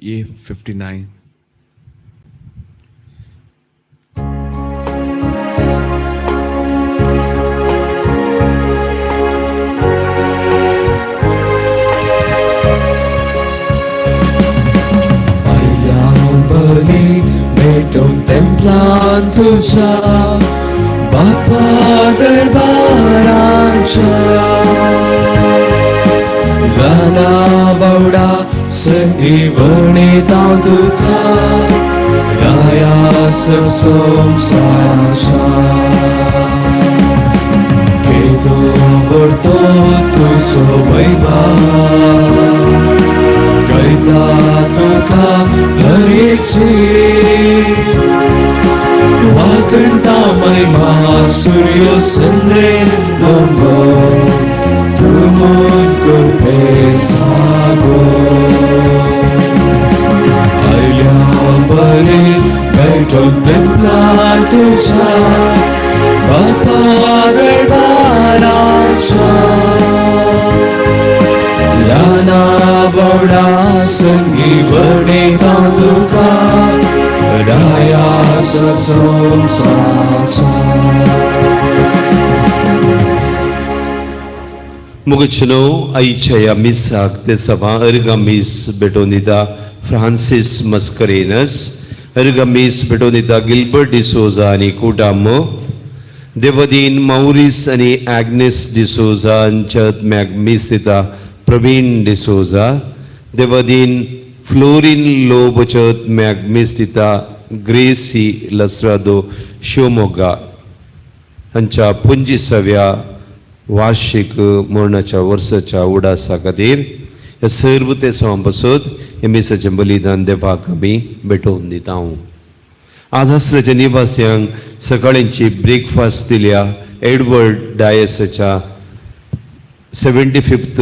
A59. Contemplant तुझा बापा दरबारांच्या गाना बवडा संगी वणिता तुका राया संसाराच्या केतो वर्तो तुझो वैभव कैता तुका लयची वाकणता महिमा सूर्य चंद्रे दोंगो तुमून कृपे सागो आयल्या बरे बैठून तेंपला तुझा बापा दरबाराच्या लाना बवडा संगी वणिता तुका राया मुगचनो आईच्या मिसाक ते सभा अर्गामीस बेटोनिदा फ्रांसिस मस्करेनस अर्गामीस बेटोनिदा गिल्बर्ट डिसोजा आणि कुटामो देवदीन मौरिस आणि ॲग्नेस डिसोजा अंचत मॅगमीस दिता प्रवीण डिसोजा देवदीन फ्लोरिन लोबचत मॅगमीस दिता ग्रेसी लसरादो शिवमोगा हांच्या 25व्या वार्षिक मरणाच्या वर्साच्या उडासा खातीर हे सर्व ते सवांपासून हे मिसाचें बलिदान देवाक आमी भेटोवन दिता आज आसराच्या निवासियांक सकाळींची ब्रेकफास्ट दिल्या एडवर्ड डायसाच्या 75th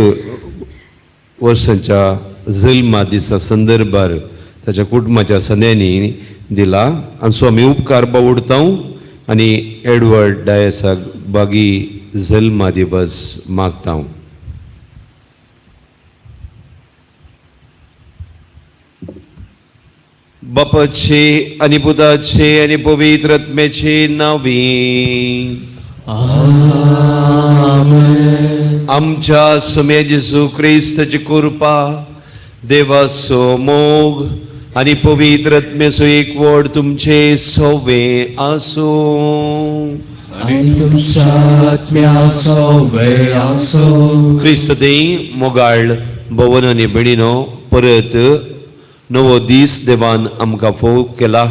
वर्साच्या जल्मा दिसा संदर्भार ताच्या कुटुंबाच्या सगळ्यांनी दिला आणि सो आमी उपकार बावडता आणि एडवर्ड डायसाक बागी जल्मा दिवस मागता बापाचे आणि पुताचे आणि पवित्र आत्म्याचे नावी आमच्या सुमे जेजू ख्रिस्ताची कृपा देवाचो मोग आणि पवित्र आत्म्याचो एकवट तुमचे सवे आसो आणि तुमच्या आत्म्याचो वे आसो ख्रिस्त देव मोगाळ भवन आणि भयणीनो परत नवो दीस देवान आमकां फोव केला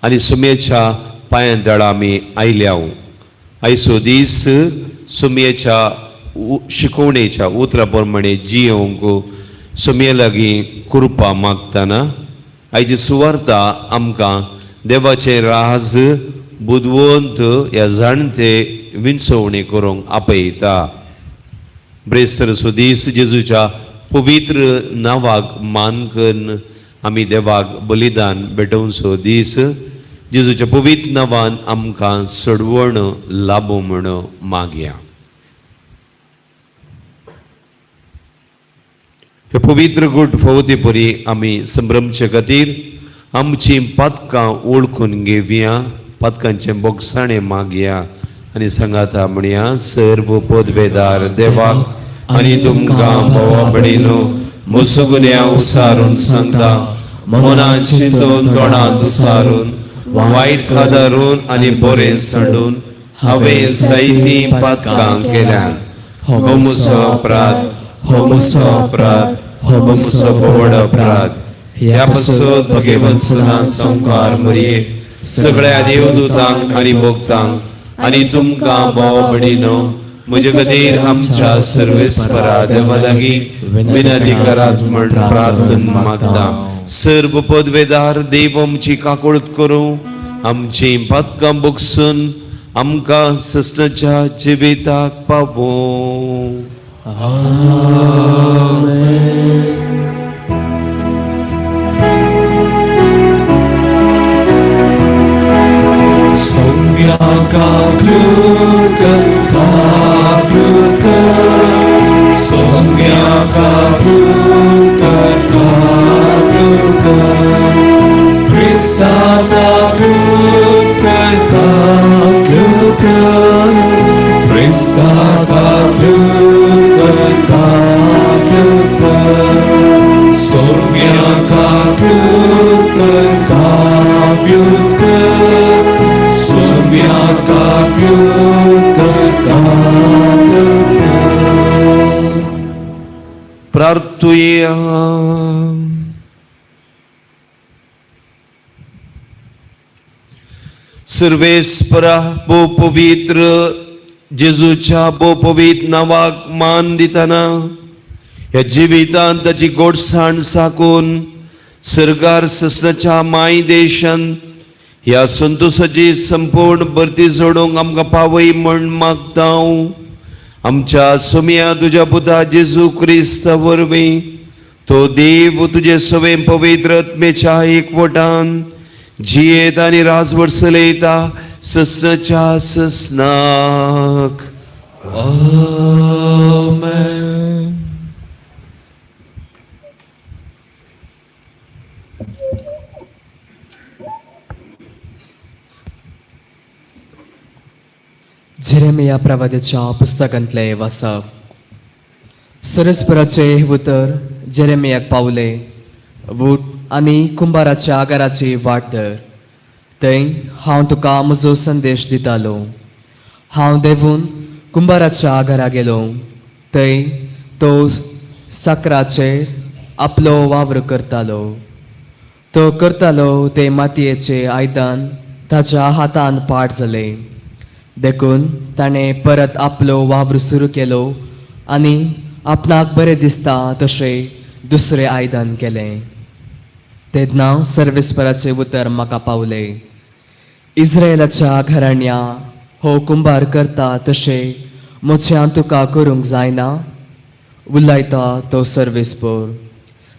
आणि सुमेच्या पांयांतळा आमी आयल्या आयचो दीस सुमेच्या शिकवणेच्या उतरा प्रमाणे जियोंक सुमे लागीं कृपा मागतना आयची सुवार्ता आमकां देवाचे राज बुदवंत ह्या जाणते विंचवणी करूंक आपयता ब्रेस्तरचो दीस जेजूच्या पवित्र नांवाक मान करून आमी देवाक बलिदान भेटोवचो दीस जेजूच्या पवित्र नांवान आमकां सडवण लाभो म्हण मागया हे पवित्र गुट फवते परी आमी संभ्रमचे खातीर आमची पातकां ओळखून घेवया पातकांचे बोगसाणे मागया आणि सांगाता म्हणया सर्व पदवेदार देवाक आणि तुमकां भोवा भयणीनो मुसुगुन्या उसारून सांगता मनांत चिंतून तोंडांत उसारून वायट कादारून आणि बरें सांडून हांवें जायतीं पातकां केल्यात हो म्हजो अपराध हो म्हजो अपराध हो म्हजो व्हड अपराध ह्या पासून भगवंतान संकार मरये सगळ्या देवदूतांक आणि भक्तांक आणि तुमकां भाव भयणीनो म्हजे खातीर आमच्या सर्वेस्परा देवा लागीं विनंती करात म्हण प्रार्थना मागता सर्व पदवेदार देव आमची काकूळट करूं आमची पातकां भोगसून आमकां सस्ताच्या जिविताक पावो Sonia Kapluka प्रार्थूया. सर्वेस्परा भोव पवित्र जेजूच्या भोव पवित्र नावाक मान दिताना ह्या जिवितांत ताची गोडसाण साकून सर्गार ससनाच्या माय देशांत ह्या संतोषाची संपूर्ण भरती जोडूंक आमकां पावय म्हण मागता. आमच्या सोम्या तुज्या पुता जेजू क्रिस्त वरवीं तो देव तुजे सवे पवित्र आत्मेच्या एकवटान जियेत आनी राजवट चलयता ससनाच्या ससनाक. आमेन. जेरेमिया प्रवाद्याच्या पुस्तकांतले वाचप. सरस्पराचे उतर जेरेमियाक पावले. वूट आनी कुंभाराच्या आगाराची वाट धर. थंय हांव तुका म्हजो संदेश दितालो. हांव देवून कुंभाराच्या आगारा गेलो. थंय तो साकराचेर आपलो वावर करतालो. तो करतालो ते मातयेचे आयदन ताच्या हातान पाड जाले. देखून ताणें परत आपलो वावर सुरू केलो आनी आपणाक बरें दिसता तशें दुसरें आयदन केलें. तेन्ना सर्वेस्पराचे उतर म्हाका पावले. इस्रायेलाच्या घराण्या हो कुंभार करता तशें म्हज्यान तुका करूंक जायना, उलयता तो सर्वेस्पर.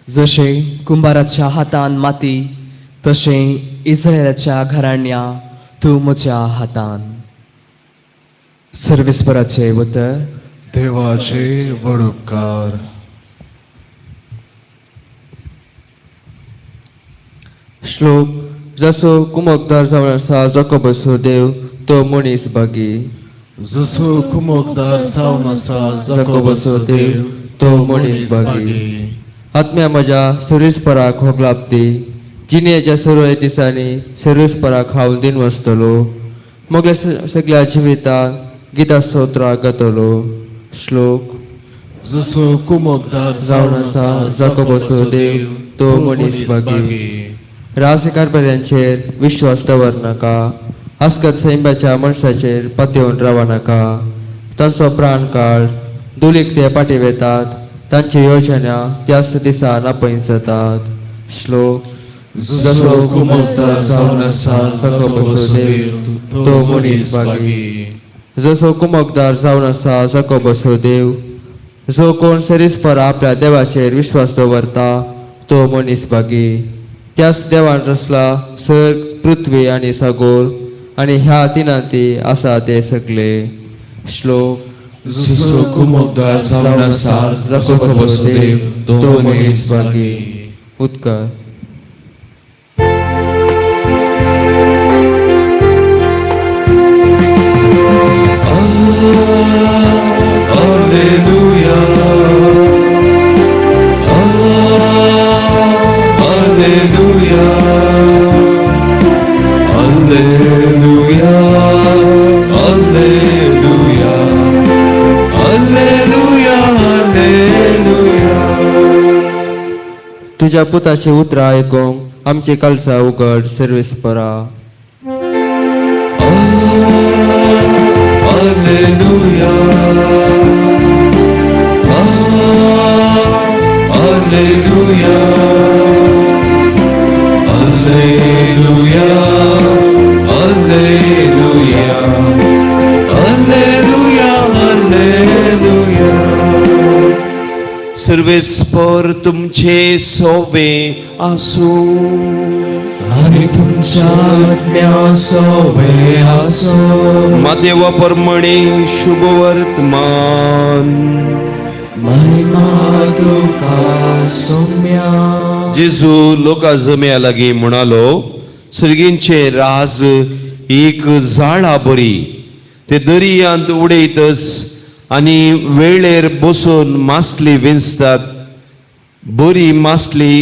जशें कुंभाराच्या हातान माती तशें इस्रायेलाच्या घराण्या तूं म्हज्या हातान. सर्वेस्पराचे उतर. देवाचे व्हड उपकार. श्लोक. जसो कुमकदार जावन आसा जाकोबाचो देव तो मनीस भागी. जसो कुमकदार जावन आसा जाकोबाचो देव तो मनीस भागी. आत्म्या म्हज्या सर्वेस्पराक होक लाभती. जिणेच्या सर्व दिसांनी सर्वेस्पराक हांव दिन वचतलो. मगल्या सगळ्या जिवितांत गीता स्तोत्रां गातलो. श्लोक. जसो कुमकदार जावन आसा जाकोबाचो देव तो मनीस भागी. राजकारभाऱ्यांचेर विश्वास दवरनाका. आसकत सैंबाच्या मनशाचेर पातयेवन रावा नाका. तांचो प्राण काळ. दुलीक ते पाटी वेतात. तांची योजना त्याच दिसा नापयस जातात. श्लोक. जसो कुमकदार जावन आसा जाकोबाचो देव तो मनीस भागी. जसो कुमकदार जावन आसा जाकोबाचो देव. जो कोण सरीसपर आपल्या देवाचेर विश्वास दवरता तो मनीस भागी. त्याच देवान रचला सर्ग, पृथ्वी आनी सागोर आनी ह्या तिनांती आसा ते सगळे. श्लोक. जसो कुमकदार जावन आसा जाकोबाचो देव तो मनीस भागी. उदकार. Alleluia. Alleluia. Alleluia. Alleluia. Alleluia. Alleluia. तुझ्या पुताची उतरां आयकूंक आमची काळजां उगड सर्वेस्परा. Alleluia. Alleluia. Alleluia. Alleluia. Alleluia. Alleluia. सर्वेस्पर तुमचे सोवे आसू आणि तुमच्या आत्म्या सोबे आसो. मादेवा परमणे शुभ वर्तमान. महिमा तुका सौम्या. जेजू लोका जम्या लागी म्हणालो, सर्गींचे राज एक झाडा बरी. ते दर्यांत उडयतस आनी वेळेर बसून मासली विंचतात. बरी मासली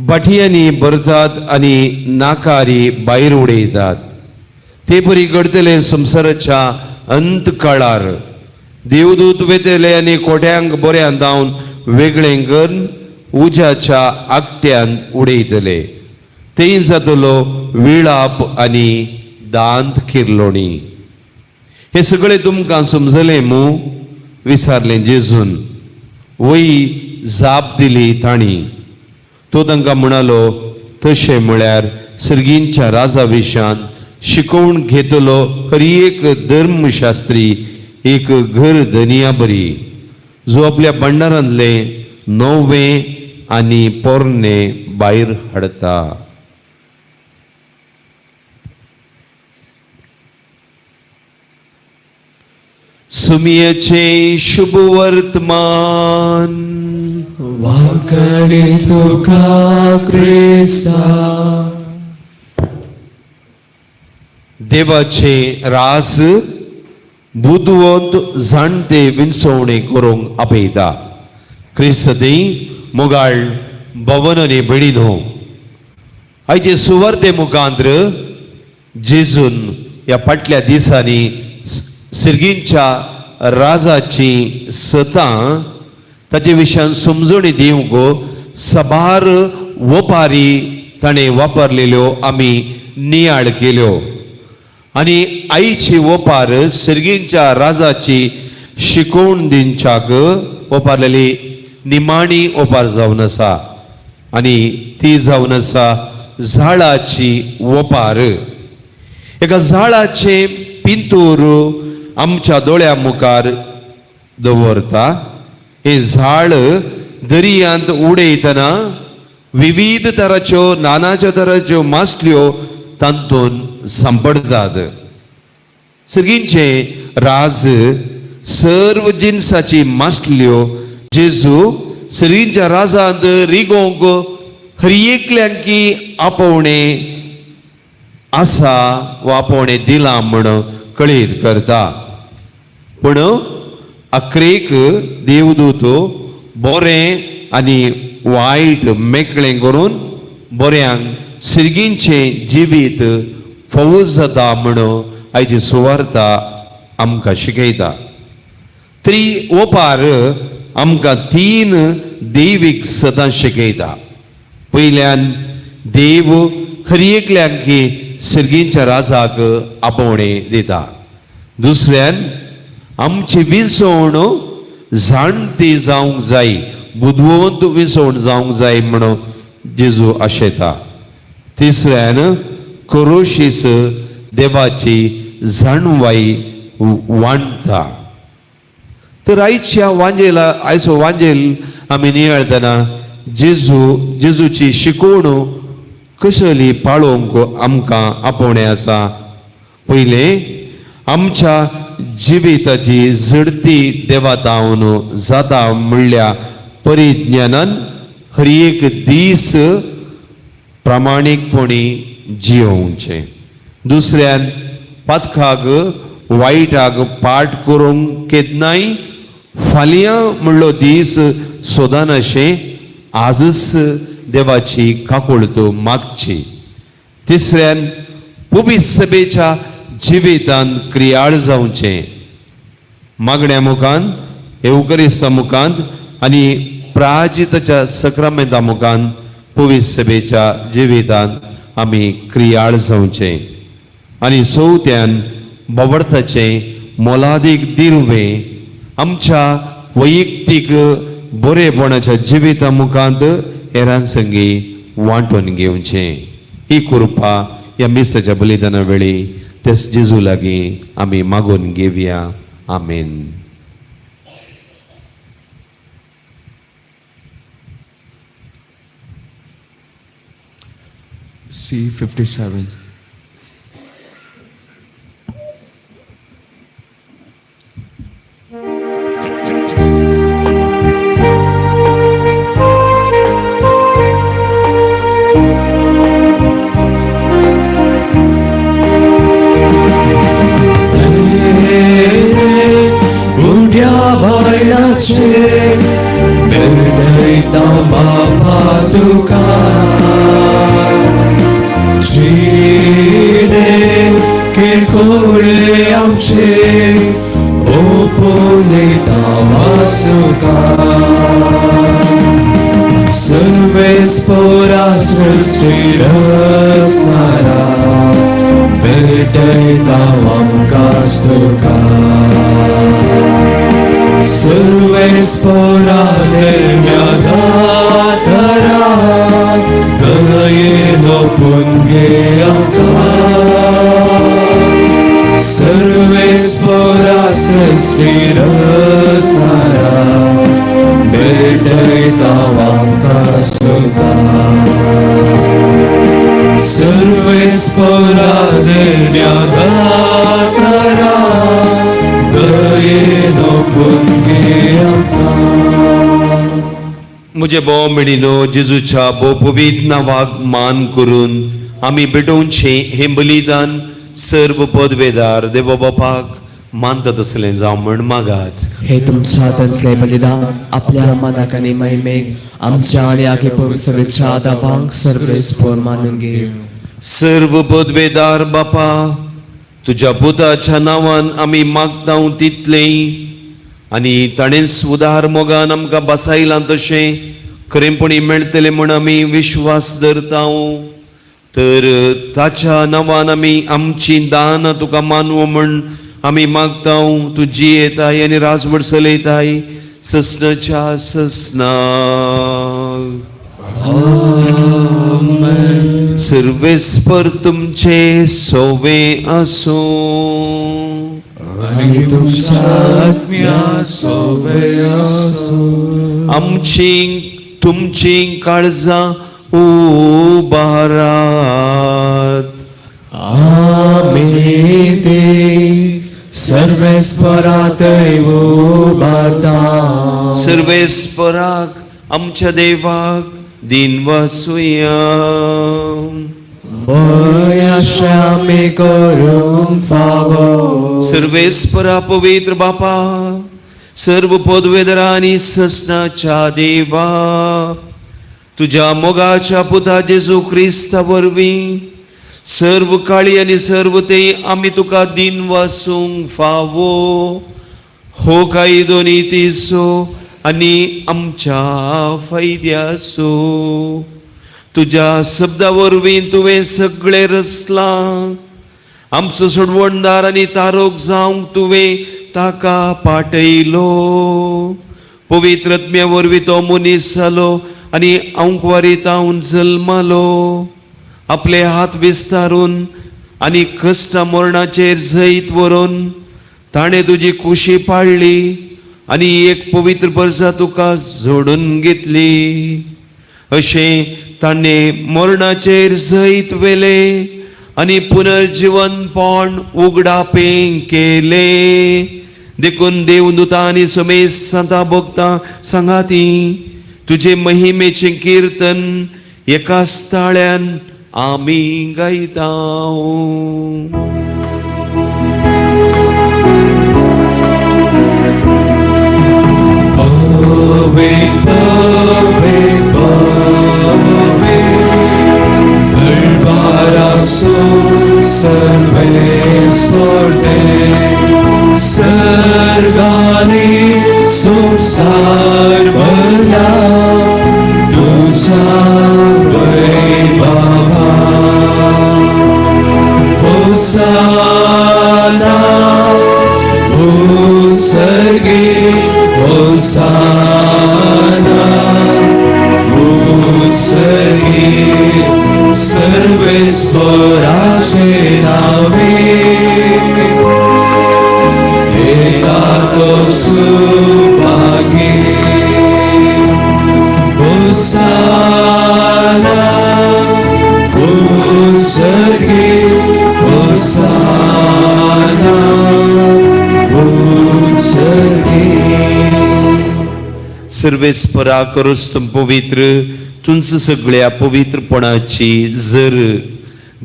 बाटयांनी भरतात आनी नाकारी भायर उडयतात. ते परी घडतले संवसाराच्या अंत काळार. देवदूत वेतले आनी कोट्यांक बऱ्यान जावन वेगळें करून उज्याच्या आकट्यान उडयतले. थंय जातलो विळाप आनी दांत किर्लोणी. हे सगळे तुमकां समजलें मू विचारलें जेजून. वही जाप दिली ताणी. तो तांकां म्हणालो, तशें म्हळ्यार सर्गींच्या राजा विशयान शिकोवन घेतलो हर एक धर्मशास्त्री एक घर धनिया बरी, जो आपल्या भांडारांतले नवें आनी पोरणे भायर हाडता. सुमियेचे शुभ वर्तमान. वाकडी तुका क्रिस्ता. देवाचे रास बुदवंत जाणते विंचोवणे करूंक आपयता. क्रिस्ती मोगाळ भवन आनी भयणीनो, आयचे सुवार्ते मुखांत्र जेजून ह्या फाटल्या दिसांनी सर्गींच्या राजाची सतां ताचे विशयान समजणी दिवंक साबार वपारी ताणें वापरलेल्यो आमी नियाळ केल्यो. आनी आईची वपार सर्गींच्या राजाची शिकोवन दिवच्याक वपारलेली निमाणी वपार जावन आसा. आनी ती जावन आसा झाडाची वपार. एका झाडाचे पिंतूर आमच्या दोळ्या मुखार दवरता. हे झाड दर्यांत उडयतना विविध तराच्यो नानाच्या तराच्यो मासल्यो तांतून सांपडतात. सर्गींचे राज सर्व जिन्साची मासल्यो जेजू सर्गींच्या राजांत रिगोंक हर एकल्यांकी आपोवणे आसा वा आपोवणे दिला म्हण कळीर करता. पूण अक्रेक देवदूत बरें आनी वायट मेकळें करून बऱ्यांक सर्गींचे जिवीत फौज जाता म्हण आयची सुवार्ता आमकां शिकयता. तरी ओपार आमकां 3 दैवीक सतां शिकयता. पयल्यान देव हर एकल्यांकी सर्गींच्या राजाक आपोवणे दिता. दुसऱ्यान आमची विंचवण जाणटी जावंक जाय, बुदवंत विंचवण जावंक जाय म्हणून जेजू आशेता. तिसऱ्यान करोशीस देवाची जाणवाई वांडटा. तर आयचो वांजेल आमी नियाळतना जेजूची शिकवण कशली पाळोवंक आमकां आपोवणें आसा. पयलें आमच्या जिविताची झडती देवातावन जाता म्हणल्या परिज्ञानान हर एक दीस प्रामाणीकपणी जियोवचें. दुसऱ्यान पातकाक वायटाक पाट करूंक केन्नाय फाल्यां म्हणलो दीस सोदानाशें आजच देवाची काकूळत मागची. तिसऱ्यान पवित्र सभेच्या जिवितांत क्रियाळ जावचें. मागण्या मुखांत एवकरिस्ता मुखांत आनी प्राजिताच्या सक्रामेंता मुखांत पवित्र सभेच्या जिवितांत आमी क्रियाळ जावचें. आनी चवथ्यान बोवार्थाचें मोलादीक दिर्वें आमच्या वैयक्तीक बरेपणाच्या जिविता मुखांत हेरां संगी वांटून घेवचें. ही कृपा ह्या मिसाच्या बलिदाना वेळी तेच जेजू लागीं आमी मागून घेवया. आमेन. C57. Berday बापा तुका जिणे किरकोळे आमचे ओपोले तावासुका सर्वेस्पोरा सृष्टी रचणारा भेटयता आमकां स्तुका सर्वेस्पोरा निर्म्यादातरा दयेनो पुंगे आमकां सर्वेस्पोरा सृष्टी रचणारा भेटयता आमकां स्तुका सर्वेस्पोरा निर्म्यादातरा दयेनो पुंगे आमकां मुझे भोव मिळिनो जेजूच्या भोव पवित्र नावाक मान करून आमी भेटोवचे हे बलिदान सर्व पदवेदार देव बापाक मानता तसलें जावं म्हण मागात. हे तुमच्या हातांतले बलिदान आपल्या मनाक आनी महिमेक आमच्या आणि आखे पवित्रच्या दावांक सर्वेस्पोर मानून घे. सर्व पदवेदार बापा तुझ्या पुताच्या नावान आमी मागता तितले आनी ताणें उदार मोगान आमकां बसायलां तशें खरेंपणी मेळटलें म्हण आमी विश्वास धरता. तर ताच्या नावान आमी आमची दान तुका मानवो म्हण आमी मागता. तूं जी येताय आनी राजवट चलयताय ससनाच्या ससना. सर्वेस्पर तुमचे सोवे आसो आनी तुमच्या आत्म्या सोवे आसो. आमची तुमची काळजां उबारात. आमी ते सर्वेस्परात उबारता. सर्वेस्पराक आमच्या देवाक दिन वासुया. आमी करूंक फावो. सर्वेस्परा पवित्र बापा सर्व पदवेदारा आनी ससनाच्या देवा तुझ्या मोगाच्या पुता जेजू क्रिस्ता वरवीं सर्व काळी आनी सर्व ते आमी तुका दिन वासूंक फावो. हो काही दोनी तिसो आनी आमच्या फायद्यासो. तुझ्या शब्दा वरवीं तुवें सगळें रचलां. आमचो सोडवणदार आनी तारोक जावंक तुवें ताका पाटयलो. पवित्र आत्म्या वरवीं तो मनीस जालो आनी अंकवारीत हांव जल्मालो. आपले हात विस्तारून आनी कश्टा मरणाचेर जैत व्हरून ताणें तुजी कुशी पाळली आनी एक पवित्र परसा तुका जोडून घेतली. अशें ताणें मरणाचेर जैत वेले आनी पुनर्जीवनपण उगडापें केलें. देखून देवदूतां आनी समेस्त संतां भक्तां सांगाती तुजे महिमेचें कीर्तन एकाच ताळ्यान आमी गायता. सर्वेस्पर सर्गाने संसार भरला तुझा वैभवा. होसाना भूसर्गे होसाना भूसर्गे सर्वेस्पराचे नावे. सुभागे होसाना भूसर्गे होसाना भूसर्गे. सर्वेस्परा करोस तुम पवित्र तुमच सगळ्या पवित्रपणाची जर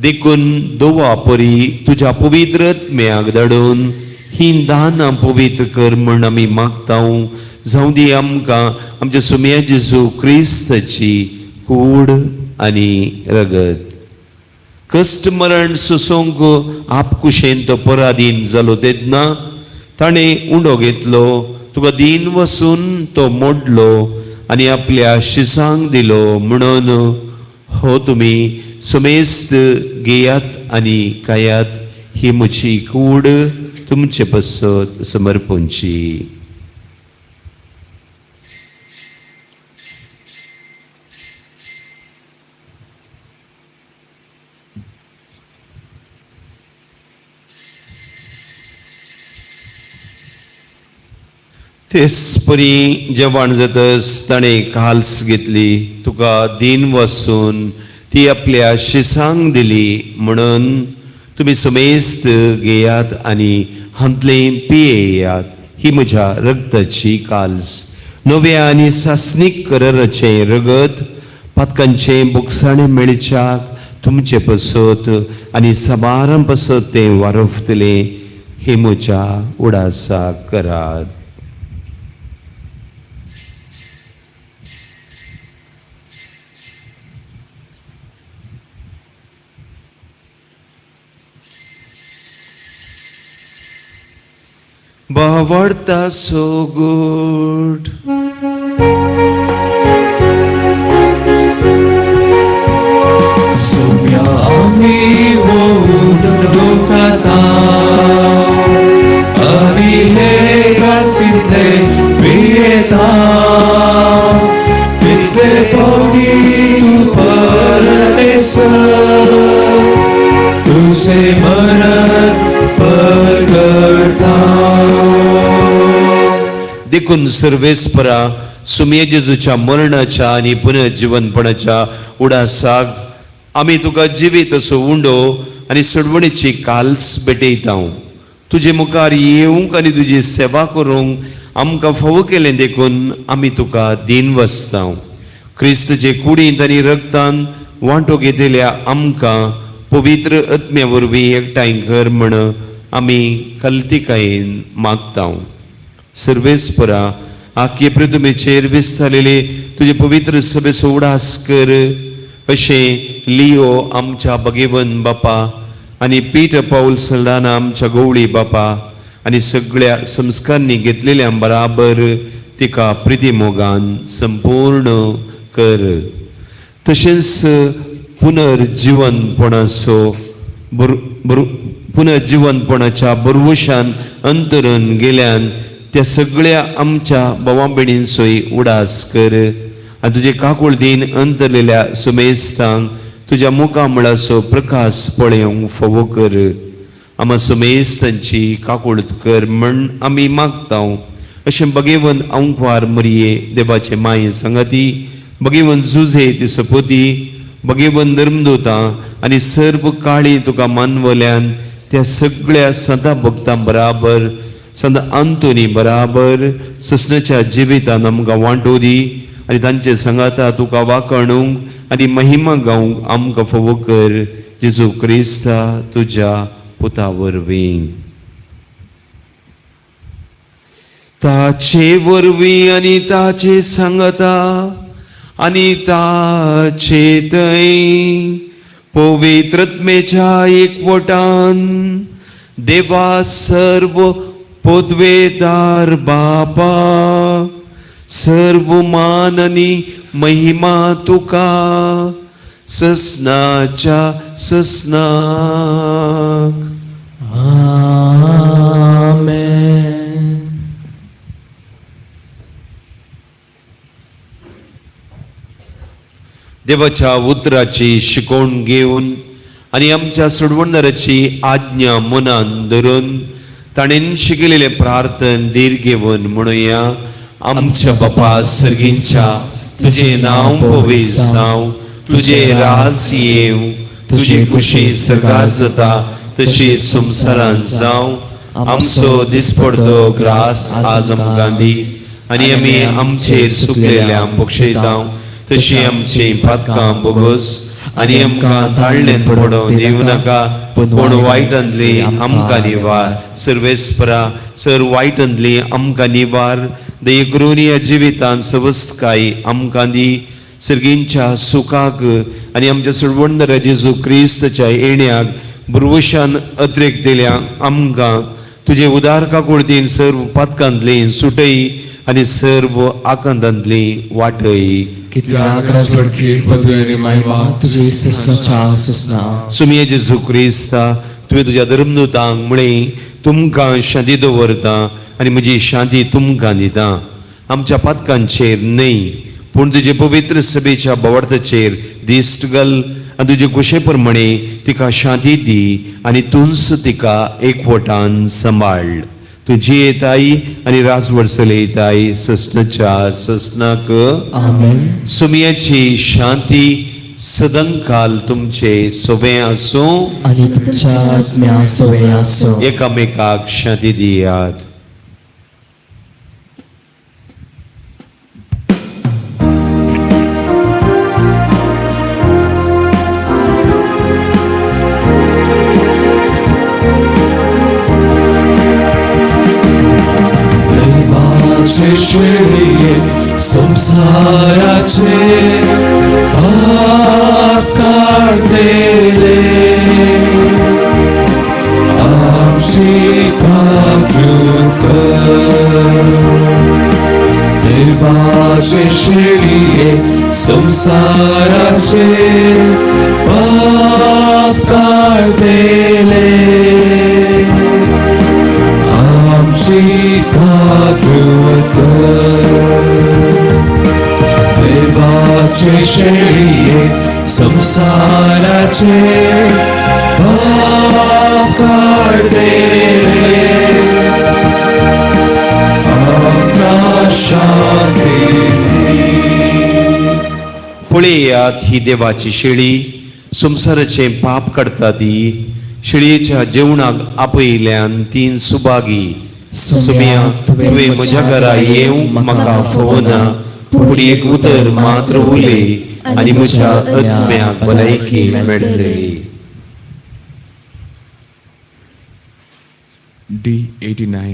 देखून दोवा परी तुझ्या पवित्र आत्म्याक धाडून ही दान पवित्र कर म्हण आमी मागता. जावं दी आमकां आमच्या सुमया जेजू क्रिस्ताची कूड आनी रगत. कश्ट मरण सोंसूंक आपकुशेन तो पराधीन जालो तेन्ना ताणें उंडो घेतलो, तुका दीन वसून तो मोडलो आनी आपल्या शिसांक दिलो. म्हणून हो तुमी सुमेस्त घेयात आनी खायात, ही म्हजी कूड तुमचे पसत समर्पूंची. तेच परी जेवण जातस ताणें काल्स घेतली, तुका दीन वसून ती आपल्या शिसांक दिली. म्हणून तुमी सुमेस्त घेयात आनी हांतले पियेयात, ही म्हज्या रगताची काल्स, नव्या आनी सासनीक कराराचे रगत, पातकांचे बुकसाणे मेळच्याक तुमचे पसत आनी सबारां पसत तें वारफतले, हे म्हज्या उडासाक करात. बावडता सो गुड. सोम्या आमी वोडोकाता आनी हे गासितले पियेता, तितले पावटी तू परतेस, तुझे मरण परगडता. देखून सर्वेस्परा सुमये जेजूच्या मरणाच्या आनी पुनर्जीवनपणाच्या उडासाक आमी तुका जिवीत असो उंडो आनी सडवणेची काल्स भेटयता. तुजे मुखार येवंक आनी तुजी सेवा करूंक आमकां फावो केलें देखून आमी तुका दीन वसता. क्रिस्तचे कुडींत आनी रगतान वांटो घेतिल्ल्या आमकां पवित्र आत्म्या वरवीं एकठांय कर म्हण आमी कल्तिकायेन मागता. सर्वेस्परा आख्ये पृथ्वीचेर विस्तारलेले तुजे पवित्र सभेचो उडास कर. अशें लिओ आमच्या भगेवन बापा आनी पीटर पाऊल सल्दाना आमच्या गवळी बापा आनी सगळ्या संस्कारांनी घेतलेल्या बराबर तिका प्रिती मोगान संपूर्ण कर. तशेंच पुनर्जीवनपणाचो पुनर्जीवनपणाच्या बरवशान अंतरण गेल्यान त्या सगळ्या आमच्या भावां भयणींचोय उडास कर. आनी तुजे काकूळ दिन अंतरलेल्या सुमेस्तांक तुज्या मुखामळाचो प्रकाश पळोवंक फावो कर. आम्हा सुमेस्तांची काकूळट कर म्हण आमी मागता. अशें भगेवन अंकवार मरिये देवाचे माये संगती, भगेवन जुजे ती सपोती, भगेवन धर्मदूतां आनी सर्व काळी तुका मानवल्यान त्या सगळ्या सदा भक्तां बराबर संत आंतोनी बराबर ससनाच्या जिवितान आमकां वांटो दी आनी तांचे संगाता तुका वाकणूंक आनी महिमा गावंक आमकां फावो कर. जेजू क्रिस्ता तुज्या पुता वरवीं. ताचे वरवीं आनी ताचे सांगता आनी ताचे थंय पवित्रत्मेच्या एकवटान देवा सर्व पोदवेदार बापा सर्व मान आनी महिमा तुका ससनाच्या ससनाक. आमेन. देवाच्या उतराची शिकवण घेवन आनी आमच्या सोडवणदाराची आज्ञा मनान धरून ताणेन शिकलेले प्रार्थन धीर घेवन म्हणुया. आमच्या बापा सर्गींच्या तुझे नाव पवित्र जावं, तुझे राज येव, तुझी कुशी सरकार जाता तशी संसारांत जावं. आमचो दिसपडतो ग्रास आज आमकां दी आनी आमी आमचे चुकलेल्या बक्षयता तशी आमची पातकां बोगोस आनी आमकां ताळणेंत पडोवंक दिवं नाका, पूण वायटांतली आमकां निवार. सर्वेस्परा सर वायटांतली आमकां निवार. दये करून ह्या जिवितांत सवस्त काय आमकां दी सर्गींच्या सुखाक आनी आमच्या सडवणदार जेजू क्रिस्ताच्या येण्याक बुरवशान अत्रेक दिल्या आमकां तुजे उदार काकुळतीन सर्व पातकांतली सुटय आनी सर्व आकांतांतली वाटय. कित्याक राजवडकी पदवी आनी महिमा तुझे सस्वाच्या ससना सुमिये जेजू क्रिस्ता तुवें तुज्या धर्मदूतांक म्हणे तुमकां शांती दवरता आनी म्हजी शांती तुमकां दिता. आमच्या पातकांचेर न्हय पूण तुजे पवित्र सभेच्या बोवार्थाचेर दिश्ट घाल आनी तुजे कुशे प्रमाणे तिका शांती दी आनी तूंच तिका एकवटान सांबाळ. तुजी येताय आनी राजवड चलयताय ससनाच्या ससनाक. आमेन. सुमयेची शांती सदांकाल तुमचे सोबे आसूं आनी तुमच्या आत्म्या सोबे आसूं. एकामेकाक शांती दियात. शेळये संसाराचे पाप काढलेले आमची कापून देवाचे शेळये संसाराचे पाप काढलेले आमची देवाचे शेळये संसाराचे पाप काढलेले आमकां शांती दी. पळयात ही देवाची शेळी संसाराचे पाप काडटा ती. शेळयेच्या जेवणाक आपयल्यान तीन सुभागी. सुमया तुवें म्हज्या घरा येवंक म्हाका फोवना पूण एक उतर मात्र उलय आनी म्हज्या आत्म्याक भलायकी मेळटली. D89.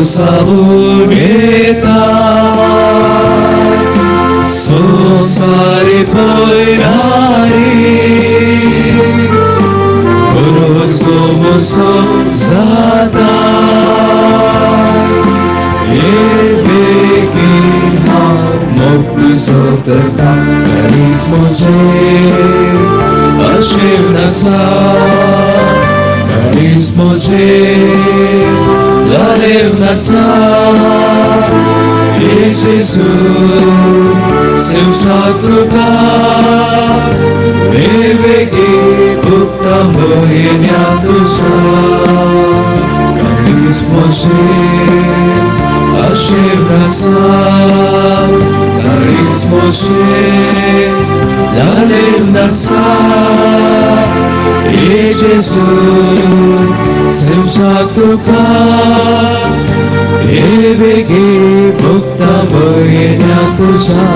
साहून येता संसारी पयरारी बरो सोमोसो जाता तुझो करता कधीच म्हजे अशेव नसा कधीच म्हजे लालेव नसा येशू सेवसाक तुका वेवेगी भुक्ता मोहिन्या तुझा कधीच म्हजे अशेव नसा कधीच म्हजे लालेव नसा येशू सेवसाक तुका वेवेगी भुक्ता मोहिन्या तुझा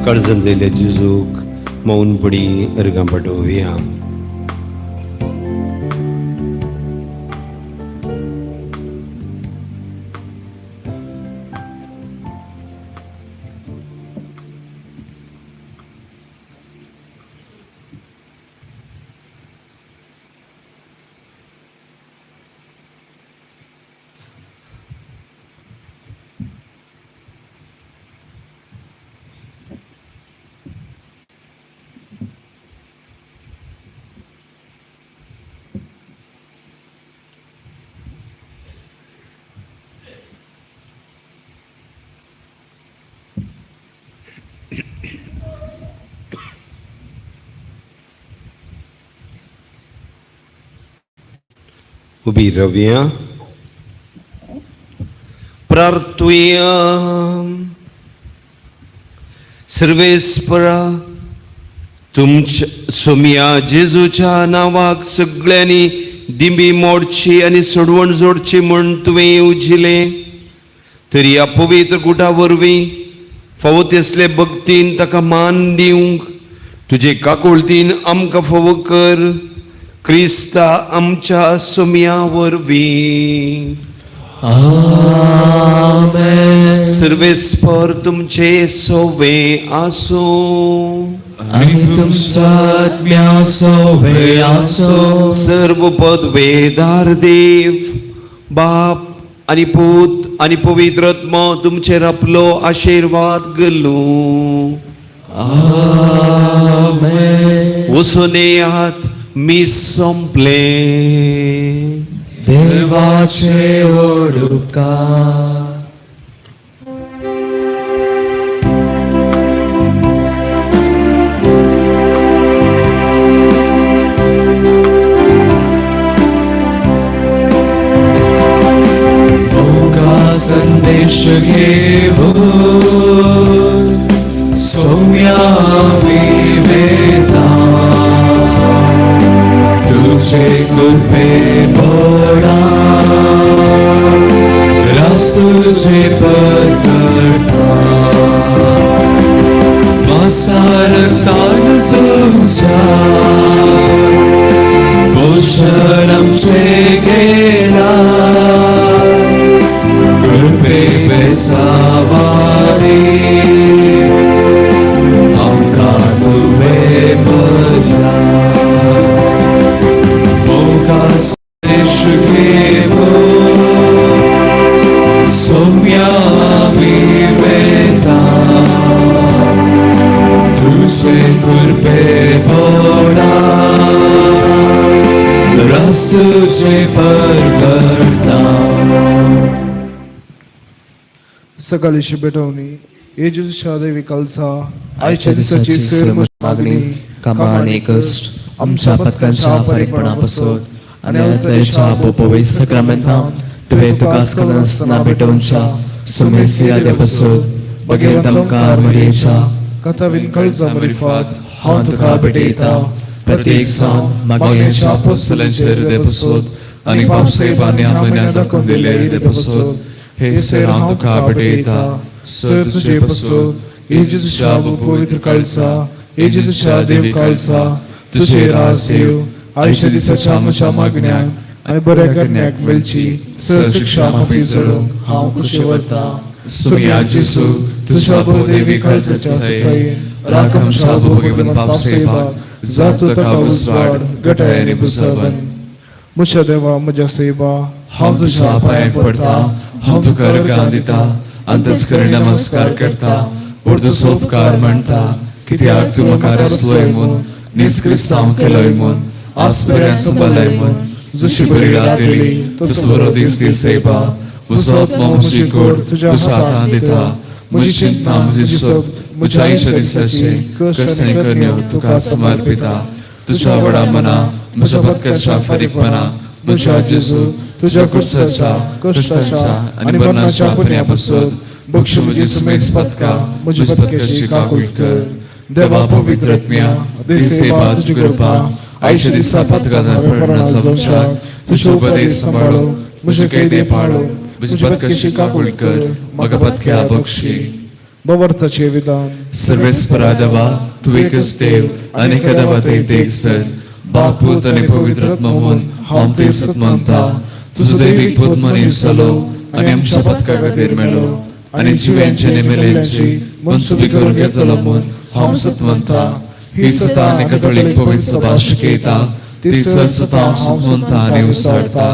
कडजंलेल्या जिजूक मौनपडी अर्गां पाठोवया. उभी रावया. प्रार्थुया. सर्वेस्परा तुमच्या सोम्या जेजूच्या नावाक सगळ्यांनी दिंबी मोडची आनी सोडवण जोडची म्हण तुवें येवजिले. तरी ह्या पवित्र गुटा वरवीं फावो तितले भक्तीन ताका मान दिवंक तुजे काकुळतीन आमकां फावो कर. क्रिस्ता आमच्या सोम्या वरवीं. आमेन. सर्वेस्पर तुमचे सोवे आसो आनी तुमचा आत्म्या सोवे आसो. सर्व पदवेदार देव बाप आनी पूत आनी पवित्र आत्मा तुमचेर आपलो आशीर्वाद घालूं. आमेन. वचून येयात, मी संपले. देवाचे उपकार. संदेश घेऊन सौम्या विवेता तुझे कृपे बोडा रास तुझे पद करता मासारतान तुझा पोषण आमचे गेला कृपे बेसावारी आमकां तुवें बजा मोगा संदेश घेऊन सौम्या विवेता तुझे कृपे बोडा रास तुझे पर करता. सकाळची भेटवणी येजूच्या दैवी कलसा आयच्या दिसाची मागणी कमाने कष्ट आमच्या पथकांच्या परिपणापासून आणि तरेच्या पवित्र सक्रामेंतां तुवें तुका आसतना भेटोवच्या सुमेसी आद्यापासून बगेर आमकां मरयेच्या कथावीन कलसा मरिफात हांव तुका भेटयता. प्रत्येक सांग मागलेच्या अपोस्तलांचे हृदय पसोद आणि बापसाहेबांनी आम्हाला दाखवून दिले हृदय पसोद हे सर हांव तुका भेटयता. सर तुझे पसोद येजूच्या पवित्र कलसा हे जेजूच्या देव काळचा तुझे रास देव आयुष्य दिसाच्या म्हज्या मागण्याक आनी बऱ्या करण्याक मेळची सहशिक्षा माफी चडोवंक हांव खुशी वता. सुमिया जेसू तुझ्या भोवदेवी काळजाच्या सयेन राखम शाबू भगवन पाप सेवाक जातो तका उसवाड गटाय आनी बुजाबन. म्हज्या देवा म्हज्या सेवा हांव तुझ्या पांयाक पडटा, हांव तुका अर्गां दिता, अंतस्करी नमस्कार करता, उर्दू सोपकार म्हणटा, कित्याक तूं म्हाका रचलोय म्हूण, निस्क्रिस्तांव केलोय म्हूण, आसपर्यांत संभाळय म्हूण, जशी बरी रात दिली तसो बरो दीस दी सेवा, म्हजो आत्मा म्हजी कूड तुज्या हातांत दिता, म्हजी चिंता म्हजी सोब म्हज्या आयुश्य दिसाचे कश्ट आनी करण्यो तुका समर्पिता. तुझ्या व्हडा मना म्हज्या बदकाच्या फारीकपणा म्हज्या जेजू तुझ्या कुर्साच्या कश्टाच्या आनी मरणाच्या पर्या पासून बक्षू म्हजी सुमेज पदका म्हजी बदकाची काकूट कर. देवा पवित्र आत्म्या देसेवा तुजी कृपा आयुश्य दिसा पदकांत पडना जमच्या तुजो उपदेश सांबाळो म्हजे कैदे पाळो म्हजी बदकाची काकूट कर म्हाका पदक्या बक्षी. बवर्ताचे विधान सर्वेस्परा देवा तू एकच देव अनेक देवा ते एक सर बाप पूत आनी पवित्र आत्मा म्हूण हांव ते सत म्हणटा. तुजो दैवीक पूत मनीस जालो आनी आमच्या पदका खातीर मेलो आनी जिव्यांचे नेमेल्यांची मनसुबी करून घेतलो म्हूण हांव सत म्हणटा. ही सता आनी कथोलीक पवित्र सभा शिकयता ती सत हांव सत म्हणटा आनी उसारता.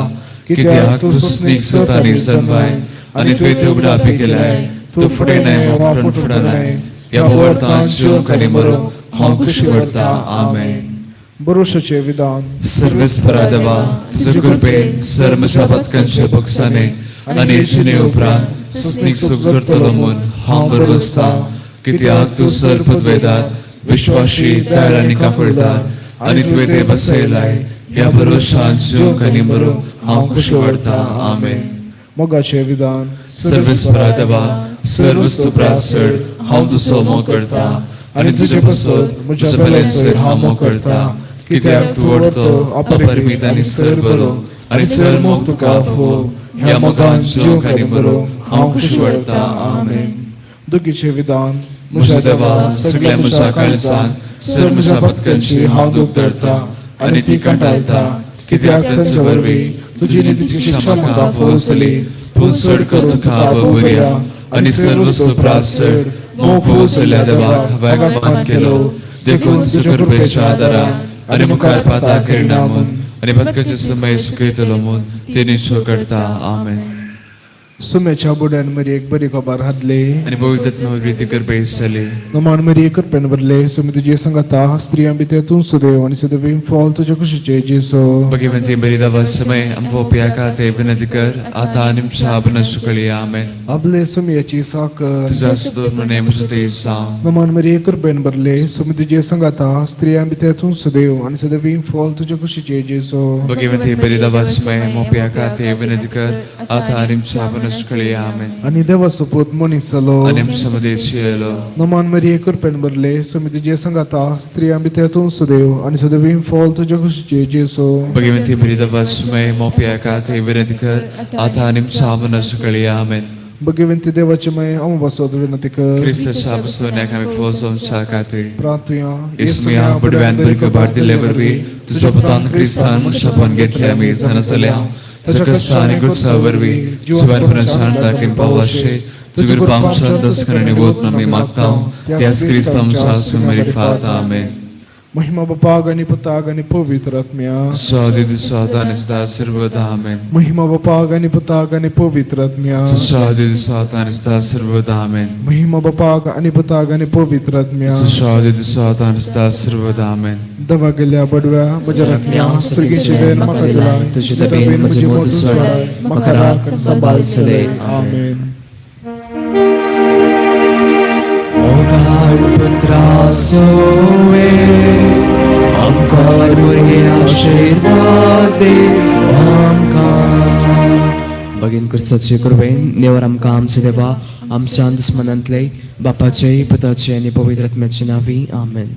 कित्याक तूं सुस्नीक सत आनी सनवाय आनी तुवें उगडापी केल्याय तूं फुडें न्हय वापरून फुडें न्हय. ह्या वर्तांत जिवंक आनी मरूंक हांव खुशी पडटा. आमेन. भरोशाचे विधान सर्वेस्परा देवा तुजे कृपेन सर म्हज्या बदकांचे बक्षाने आनी जिणे उपरांत सुस्नीक सुख जोडटलो म्हूण हांव बरो आसता. कित्याक तूं सर पदवेदार विश्वासी दार आनी काकूळदार आनी तुवें ते बसयलाय. ह्या भरोशान जिवंक आनी मरूंक हांव खुशी पडटा. आमेन. मोगाचे विधान सर्वेस्परा देवा सर वस्तू चड हांव तुजो मोग करता आनी तुजे पासून म्हज्या बेलेंचेर हांव मोग करता. कित्याक तूं व्हडतो अपरिमीत आनी सर बरो आनी सर मोग तुका फोव. ह्या मोगान जिवंक आनी मरूंक हांव खुशी पडटा. आमेन. दुखीचे विधान म्हज्या देवा सगळ्या म्हज्या काळजान सर म्हज्या पदकांची हांव दूख धरता आनी ती कंटाळटा. कित्याक तांचे वरवीं तुजी नितीची शिक्षा म्हाका फोसली. पूण चड कर तुका बऱ्या आनी सर्व सुप्रात चड मोग फोसल्या देवाक हांवें मान केलो. देखून तुज्या कृपेच्या आदारान आनी मुखार पाता करना म्हूण आनी बदकाचे समय सुकयतलो म्हूण ते निश्चय करता. आमेन. सुम्याच्या बुड्यान मरी एक बरी खबर हादले आनी पवित्र आत्म्यावरवी ती कृपेस जाली. नमान मरी एक कृपेन भरले सुमी तुजी संगता स्त्रियां भितर तूं सुदैव आनी सदैव फॉल तुज्या कुशीचे जेसो. भगवंती बरी दवा समय आमकां पियाका ते विनंती कर आता आनी आमच्या बनसुकळी. आमेन. आपले सुमयाची साकर तुझ्या सुदोरणे म्हजो ते सांग. नमान मरी एक कृपेन भरले सुमी तुजी संगता स्त्रियां भितर तूं सुदैव आनी सदैव फॉल तुज्या कुशीचे जेसो. भगवंती बरी दवा समय आमकां पियाका ते विनंती कर आता आनी आमच्या बनसुकळी. आमेन. आनी देवाचो पूत मनीस जालो आनी आमच्या मध्ये येयलो. नमान मरी एक कृपेन भरले सुमी तुजी संगता स्त्रियां भितर तूं सुदैव आनी सदैव फॉल तुज्या कुशीचे जेसो. भगवंती बरी दवा समय आमकां पियाका ते विनंती कर आता आनी आमच्या बनसुकळी. आमेन. भगवंती देवाचे मय अमवासोद विनंती कर क्रिस्ताच्या बसवण्याक आमी फोसोन खातीर प्रार्थया इसमिया बुडव्यान बरी भाट दिले वरवीं तुज्या पुतान क्रिस्तान मनशापण घेतले आमी जाणा जाल्या तुज्या कश्टा आनी गुरसा वरवीं जिवान परशान दाखीन पावशे तुजी कृपा आमच्या दसकरणी वोत आमी मागता. त्याच क्रिस्ता आमच्या सुमेरी फात. आमेन. महिमा बापाग आणि पुताग आणि पवित्र आत्म्या स्वादित सातान सदा सर्वदा. आमेन. महिमा बापाग आणि पुताग आणि पवित्र आत्म्या स्वादित सातान सदा सर्वदा. आमेन. महिमा बापाग आणि पुताग आणि पवित्र आत्म्या स्वादित सातान सदा सर्वदा. आमेन. दवा गेल्या बडव्या म्हज्या रत्म्या स्वर्गीचे वेळ म्हाका दिलाय तुझे तबेन म्हजे मोद स्वराय म्हाका राख संभाल सदै. आमेन. पुत्रासोवे आमकां बरे आशीर्वाद दे आमकां. भगीन क्रिस्ताचे कृपेन देवर आमकां आमचे देवा आमच्या दुस्मनांतले बापाचे पुताचे आनी पवित्र आत्म्याचे नांवी. आमेन.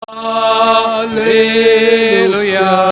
Alleluia.